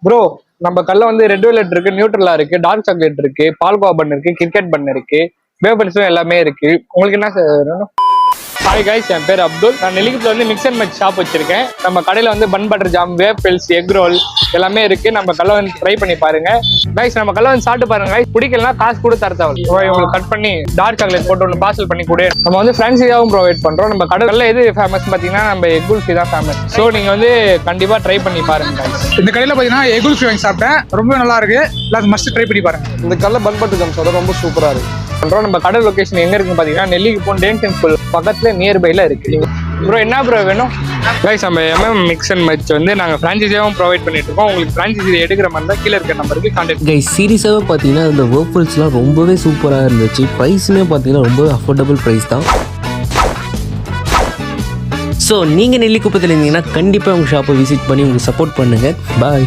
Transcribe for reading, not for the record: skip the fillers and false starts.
Bro நம்ம கல்ல வந்து ரெட் வெல்வெட் இருக்கு, நியூட்ரலா இருக்கு, டார்க் சாக்லேட் இருக்கு, பால்கோவா பன் இருக்கு, கிரிக்கெட் பன் இருக்கு, வேஃபல்ஸும் எல்லாமே இருக்கு. உங்களுக்கு என்ன சார் வேணும்? ஹாய் கைஸ், என் பேர் அப்துல். நான் நெல்லிக்குப்பத்துல வந்து மிக்ஸ் அண்ட் மேட்ச் ஷாப் வச்சிருக்கேன். நம்ம கடையில வந்து bun butter jam, waffles, egg roll எல்லாமே இருக்கு. நம்ம கல்ல வந்து ட்ரை பண்ணி பாருங்க கைஸ். நம்ம கல்ல வந்து சாப்பிட்டு பாருங்க கைஸ். பிடிக்கலன்னா காசு கூட தர தேவை. உங்களுக்கு கட் பண்ணி டார்க் சாக்லேட் போட்டு ஒன்று பார்சல் பண்ணி கூட நம்ம வந்து ஃப்ரான்சைஸாவும் ப்ரொவைட் பண்றோம். நம்ம கடையில் எது ஃபேமஸ் பாத்தீங்கன்னா நம்ம எக் குல்ஃபி தான் ஃபேமஸ். ஸோ நீங்க வந்து கண்டிப்பா ட்ரை பண்ணி பாருங்க guys. இந்த கடையில் பார்த்தீங்கன்னா எக் குல்ஃபி வாங்கி சாப்பிட்டேன், ரொம்ப நல்லா இருக்கு. எல்லாரும் மஸ்ட் ட்ரை பண்ணி பாருங்க. இந்த கல்ல பன் பட்டர் ஜாம் சாப்பிட ரொம்ப சூப்பரா இருக்கு. நம்ம கடை லொகேஷன் எங்க இருக்குன்னு பாத்தீங்கன்னா நெல்லிக்குப்பம் டேன்சன் ஸ்கூல் பக்கத்துல நியர்பைல இருக்கு. ப்ரோ என்ன ப்ரோ வேணும்? கைஸ் நம்ம மிக்ஸ் அண்ட் மேட்ச் வந்து நாங்கள் ஃப்ரான்ச்சைஸியாகவும் ப்ரொவைட் பண்ணிட்டு இருக்கோம். உங்களுக்கு ஃப்ரான்ச்சைஸி எடுக்கிற மாதிரி தான் கீழே இருக்க நம்பருக்கு கான்டாக்ட். கைஸ் சீரியஸாகவே பார்த்தீங்கன்னா இந்த வேஃபல்ஸ்லாம் ரொம்பவே சூப்பராக இருந்துச்சு. ப்ரைஸுமே பார்த்தீங்கன்னா ரொம்ப அஃபோர்டபுள் ப்ரைஸ் தான். ஸோ நீங்கள் நெல்லிக்குப்பத்தில் இருந்தீங்கன்னா கண்டிப்பாக உங்கள் ஷாப்பை விசிட் பண்ணி உங்களுக்கு சப்போர்ட் பண்ணுங்கள். பாய்.